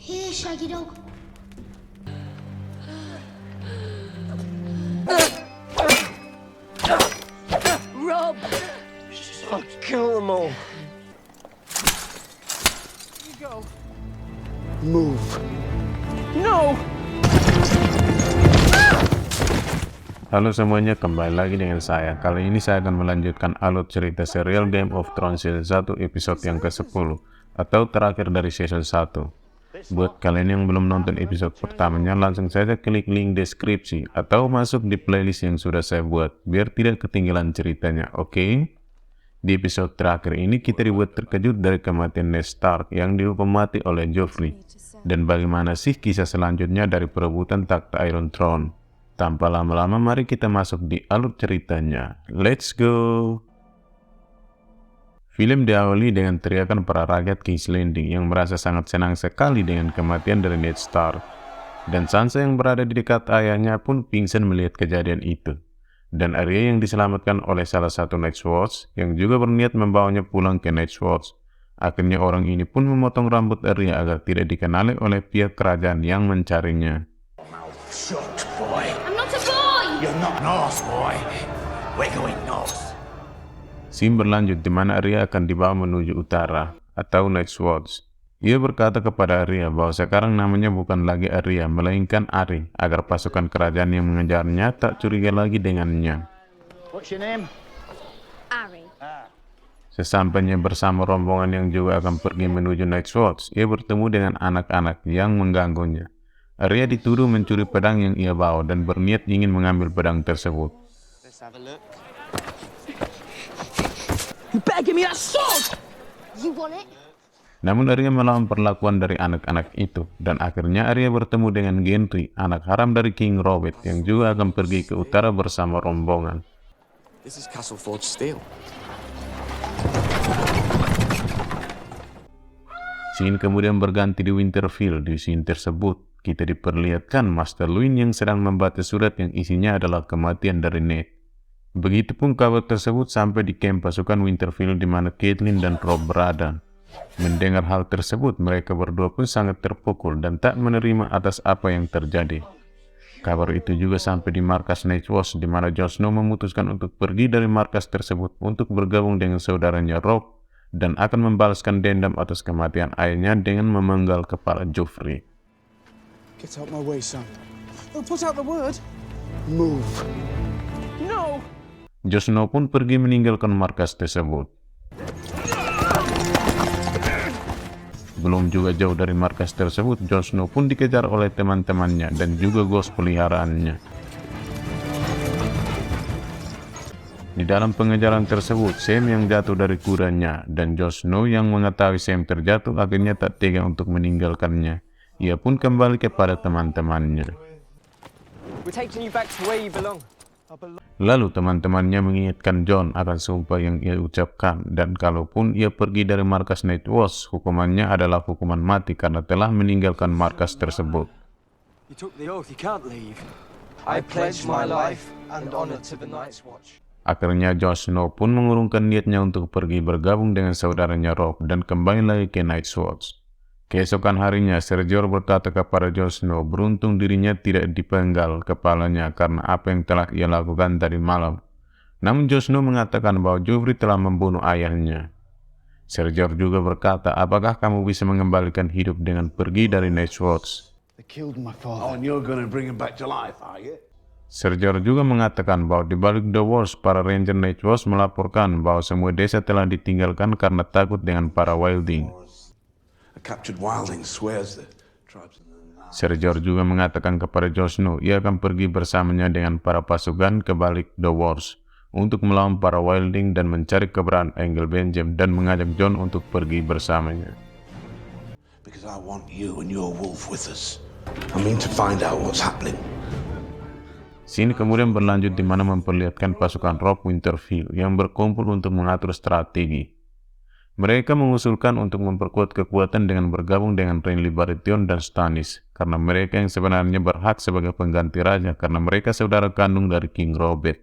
Here, Shaggy Dog. Rob! I'll kill them all. You go. Move. No! Halo semuanya, kembali lagi dengan saya. Kali ini saya akan melanjutkan alur cerita serial Game of Thrones season 1 episode yang ke-10 atau terakhir dari season 1. Buat kalian yang belum nonton episode pertamanya, langsung saja klik link deskripsi atau masuk di playlist yang sudah saya buat biar tidak ketinggalan ceritanya, oke? Di episode terakhir ini kita dibuat terkejut dari kematian Ned Stark yang dihukum mati oleh Joffrey. Dan bagaimana sih kisah selanjutnya dari perebutan takhta Iron Throne? Tanpa lama-lama, mari kita masuk di alur ceritanya. Let's go! Film diawali dengan teriakan para rakyat King's Landing yang merasa sangat senang sekali dengan kematian dari Ned Stark. Dan Sansa yang berada di dekat ayahnya pun pingsan melihat kejadian itu. Dan Arya yang diselamatkan oleh salah satu Night's Watch yang juga berniat membawanya pulang ke Night's Watch. Akhirnya orang ini pun memotong rambut Arya agar tidak dikenali oleh pihak kerajaan yang mencarinya. Shut, boy. I'm not a boy! You're not north, boy. We're going north. Scene berlanjut di mana Arya akan dibawa menuju utara atau Night's Watch. Ia berkata kepada Arya bahwa sekarang namanya bukan lagi Arya melainkan Ari agar pasukan kerajaan yang mengejarnya tak curiga lagi dengannya. What's your name? Ari. Sesampainya bersama rombongan yang juga akan pergi menuju Night's Watch, ia bertemu dengan anak-anak yang mengganggunya. Arya dituduh mencuri pedang yang ia bawa dan berniat ingin mengambil pedang tersebut. Let's have a look. You better give me that sword! You want it? Namun Arya melawan perlakuan dari anak-anak itu, dan akhirnya Arya bertemu dengan Gendry, anak haram dari King Robert yang juga akan pergi ke utara bersama rombongan. This is Castle Forge steel. Scene kemudian berganti di Winterfell. Di scene tersebut, kita diperlihatkan Master Luwin yang sedang membaca surat yang isinya adalah kematian dari Ned. Begitupun kabar tersebut sampai di camp pasukan Winterfell di mana Catelyn dan Robb berada. Mendengar hal tersebut, mereka berdua pun sangat terpukul dan tak menerima atas apa yang terjadi. Kabar itu juga sampai di markas Night's Watch di mana Jon Snow memutuskan untuk pergi dari markas tersebut untuk bergabung dengan saudaranya Robb dan akan membalaskan dendam atas kematian ayahnya dengan memenggal kepala Joffrey. Get out my way, son. Oh, put out the word. Move. No! Jon Snow pun pergi meninggalkan markas tersebut. Belum juga jauh dari markas tersebut, Jon Snow pun dikejar oleh teman-temannya dan juga ghost peliharaannya. Di dalam pengejaran tersebut, Sam yang jatuh dari kudanya dan Jon Snow yang mengetahui Sam terjatuh akhirnya tak tega untuk meninggalkannya. Ia pun kembali kepada teman-temannya. We're taking you back to where you belong. Lalu teman-temannya mengingatkan Jon akan sumpah yang ia ucapkan dan kalaupun ia pergi dari markas Night's Watch, hukumannya adalah hukuman mati karena telah meninggalkan markas tersebut. You took the oath, you can't leave. I pledge my life and honor to the Night's Watch. Akhirnya Jon Snow pun mengurungkan niatnya untuk pergi bergabung dengan saudaranya Robb dan kembali lagi ke Night's Watch. Keesokan harinya, Ser Jorah berkata kepada Jon Snow beruntung dirinya tidak dipenggal kepalanya karena apa yang telah ia lakukan tadi malam. Namun Jon Snow mengatakan bahwa Joffrey telah membunuh ayahnya. Ser Jorah juga berkata, apakah kamu bisa mengembalikan hidup dengan pergi dari Night's Watch? They killed my father. And you're gonna bring him back to life, are you? Ser Jorah juga mengatakan bahwa di balik The Walls, para Ranger Night's Watch melaporkan bahwa semua desa telah ditinggalkan karena takut dengan para Wildling. A captured wildling swears the tribes. Ser Jorah juga mengatakan kepada Jon Snow ia akan pergi bersamanya dengan para pasukan ke balik The Walls untuk melawan para Wildling dan mencari keberadaan Engel Benjen dan mengajak Jon untuk pergi bersamanya. Because I want you and your wolf with us. I mean to find out what's happening. Scene kemudian berlanjut di mana memperlihatkan pasukan Robb Winterfell yang berkumpul untuk mengatur strategi. Mereka mengusulkan untuk memperkuat kekuatan dengan bergabung dengan Renly Baratheon dan Stannis, karena mereka yang sebenarnya berhak sebagai pengganti raja karena mereka saudara kandung dari King Robert.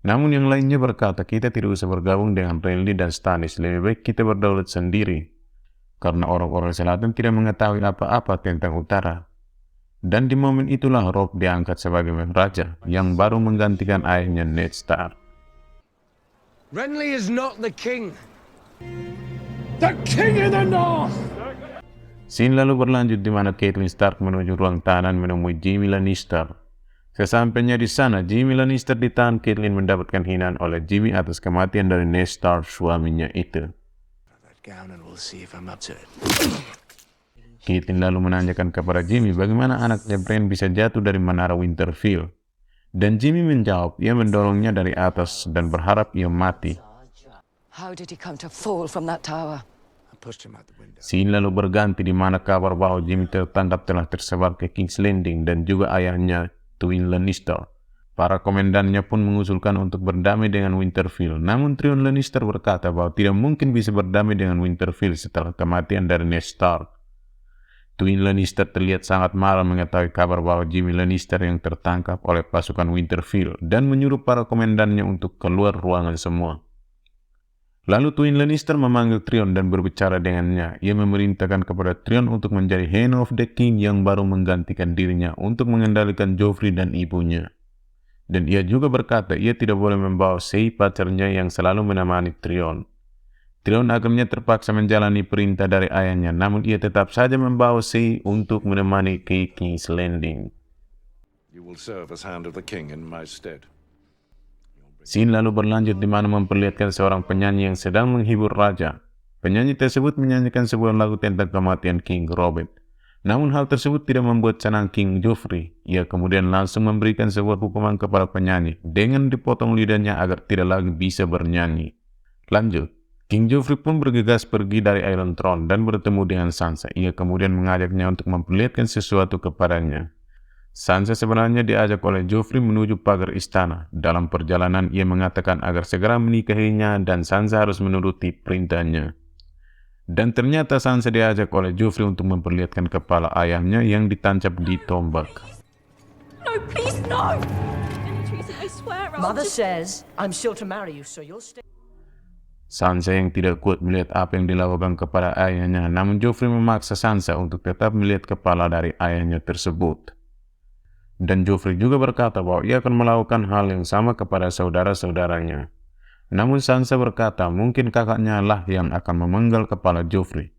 Namun yang lainnya berkata kita tidak usah bergabung dengan Renly dan Stannis, lebih baik kita berdaulat sendiri. karena orang-orang selatan tidak mengetahui apa-apa tentang utara. Dan di momen itulah Robb diangkat sebagai raja yang baru menggantikan ayahnya Ned Stark. Renly is not the king. The king in the north! Scene lalu berlanjut di mana Catelyn Stark menuju ruang tahanan menemui Jaime Lannister. Sesampainya di sana, Jaime Lannister ditahan. Catelyn mendapatkan hinaan oleh Jaime atas kematian dari Ned Stark, suaminya itu. Catelyn lalu menanyakan kepada Jaime bagaimana anaknya Bran bisa jatuh dari menara Winterfell. Dan Jaime menjawab, ia mendorongnya dari atas dan berharap ia mati. How did he come to fall from that tower? Scene lalu berganti di mana kabar bahwa Jaime tertangkap telah tersebar ke King's Landing dan juga ayahnya, Tywin Lannister. Para komandannya pun mengusulkan untuk berdamai dengan Winterfell. Namun Tyrion Lannister berkata bahwa tidak mungkin bisa berdamai dengan Winterfell setelah kematian dari Ned Stark. Tywin Lannister terlihat sangat marah mengetahui kabar bahwa Jaime Lannister yang tertangkap oleh pasukan Winterfell dan menyuruh para komandannya untuk keluar ruangan semua. Lalu Tywin Lannister memanggil Tyrion dan berbicara dengannya. Ia memerintahkan kepada Tyrion untuk menjadi Hand of the King yang baru menggantikan dirinya untuk mengendalikan Joffrey dan ibunya. Dan ia juga berkata ia tidak boleh membawa Shae, pacarnya yang selalu menemani Tyrion. Tyrion akhirnya terpaksa menjalani perintah dari ayahnya, namun ia tetap saja membawa Shae untuk menemani ke King's Landing. You will serve as Hand of the King in my stead. Scene lalu berlanjut di mana memperlihatkan seorang penyanyi yang sedang menghibur raja. Penyanyi tersebut menyanyikan sebuah lagu tentang kematian King Robert. Namun hal tersebut tidak membuat senang King Joffrey. Ia kemudian langsung memberikan sebuah hukuman kepada penyanyi dengan dipotong lidahnya agar tidak lagi bisa bernyanyi. Lanjut, King Joffrey pun bergegas pergi dari Iron Throne dan bertemu dengan Sansa. Ia kemudian mengajaknya untuk memperlihatkan sesuatu kepadanya. Sansa sebenarnya diajak oleh Joffrey menuju pagar istana. Dalam perjalanan ia mengatakan agar segera menikahinya dan Sansa harus menuruti perintahnya. Dan ternyata Sansa diajak oleh Joffrey untuk memperlihatkan kepala ayahnya yang ditancap di tombak. No, please, no! I swear Mother says I'm still to marry you, so you'll stay. Sansa yang tidak kuat melihat apa yang dilakukan kepada ayahnya, namun Joffrey memaksa Sansa untuk tetap melihat kepala dari ayahnya tersebut. Dan Joffrey juga berkata bahwa ia akan melakukan hal yang sama kepada saudara-saudaranya. Namun Sansa berkata mungkin kakaknya lah yang akan memenggal kepala Joffrey.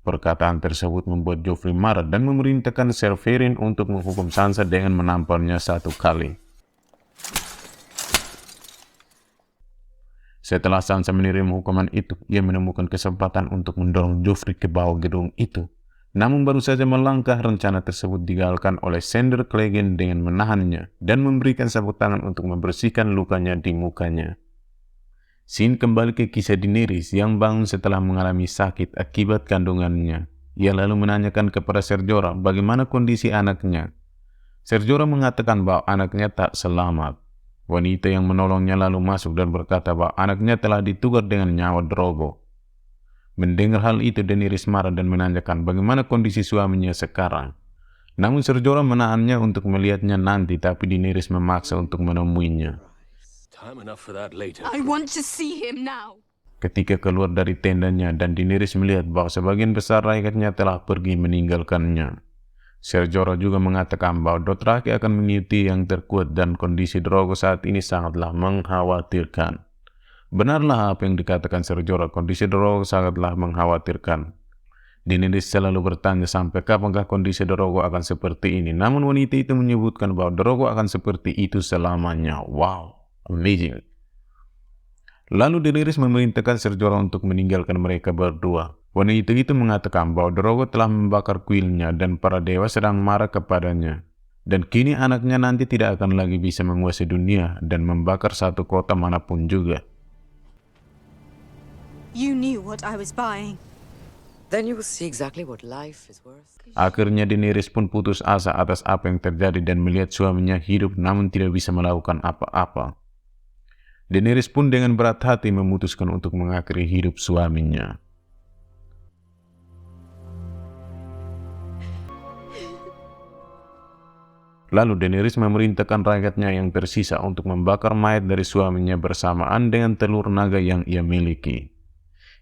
Perkataan tersebut membuat Joffrey marah dan memerintahkan Ser Verin untuk menghukum Sansa dengan menamparnya 1 kali. Setelah Sansa menerima hukuman itu, ia menemukan kesempatan untuk mendorong Joffrey ke bawah gedung itu. Namun baru saja melangkah, rencana tersebut digagalkan oleh Sandor Clegane dengan menahannya dan memberikan sabuk tangan untuk membersihkan lukanya di mukanya. Scene kembali ke kisah Daenerys yang bangun setelah mengalami sakit akibat kandungannya. Ia lalu menanyakan kepada Ser Jorah bagaimana kondisi anaknya. Ser Jorah mengatakan bahwa anaknya tak selamat. Wanita yang menolongnya lalu masuk dan berkata bahwa anaknya telah ditukar dengan nyawa Drogo. Mendengar hal itu, Daenerys marah dan menanyakan bagaimana kondisi suaminya sekarang. Namun Ser Jorah menahannya untuk melihatnya nanti, tapi Daenerys memaksa untuk menemuinya. I want to see him now. Ketika keluar dari tendanya dan Daenerys melihat bahwa sebagian besar rakyatnya telah pergi meninggalkannya. Ser Jorah juga mengatakan bahwa Dothraki akan mengikuti yang terkuat dan kondisi Drogo saat ini sangatlah mengkhawatirkan. Benarlah apa yang dikatakan Ser Jorah, kondisi Drogo sangatlah mengkhawatirkan. Daenerys selalu bertanya sampai kapankah kondisi Drogo akan seperti ini. Namun wanita itu menyebutkan bahwa Drogo akan seperti itu selamanya. Wow, amazing. Lalu Daenerys memerintahkan Ser Jorah untuk meninggalkan mereka berdua. Wanita itu mengatakan bahwa Drogo telah membakar kuilnya dan para dewa sedang marah kepadanya. Dan kini anaknya nanti tidak akan lagi bisa menguasai dunia dan membakar satu kota manapun juga. You knew what I was buying. Then you will see exactly what life is worth. Akhirnya Daenerys pun putus asa atas apa yang terjadi dan melihat suaminya hidup namun tidak bisa melakukan apa-apa. Daenerys pun dengan berat hati memutuskan untuk mengakhiri hidup suaminya. Lalu Daenerys memerintahkan rakyatnya yang tersisa untuk membakar mayat dari suaminya bersamaan dengan telur naga yang ia miliki.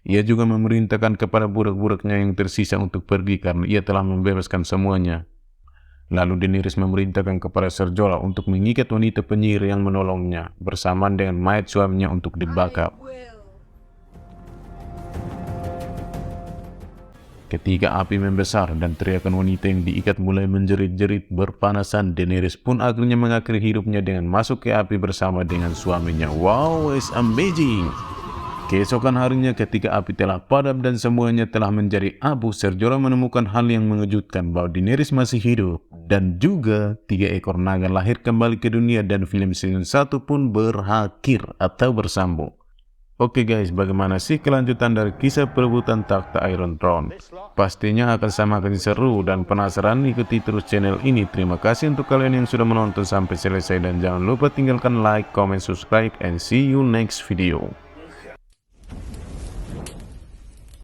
Ia juga memerintahkan kepada budak-budaknya yang tersisa untuk pergi karena ia telah membebaskan semuanya. Lalu Daenerys memerintahkan kepada Ser Jorah untuk mengikat wanita penyihir yang menolongnya bersamaan dengan mayat suaminya untuk dibakar. Ketika api membesar dan teriakan wanita yang diikat mulai menjerit-jerit berpanasan, Daenerys pun akhirnya mengakhiri hidupnya dengan masuk ke api bersama dengan suaminya. Wow, it's amazing! Keesokan harinya ketika api telah padam dan semuanya telah menjadi abu, Ser Jorah menemukan hal yang mengejutkan bahwa Daenerys masih hidup. Dan juga 3 ekor naga lahir kembali ke dunia dan film season 1 pun berakhir atau bersambung. Oke guys, bagaimana sih kelanjutan dari kisah perebutan takhta Iron Throne? Pastinya akan semakin seru dan penasaran, ikuti terus channel ini. Terima kasih untuk kalian yang sudah menonton sampai selesai dan jangan lupa tinggalkan like, comment, subscribe, and see you next video.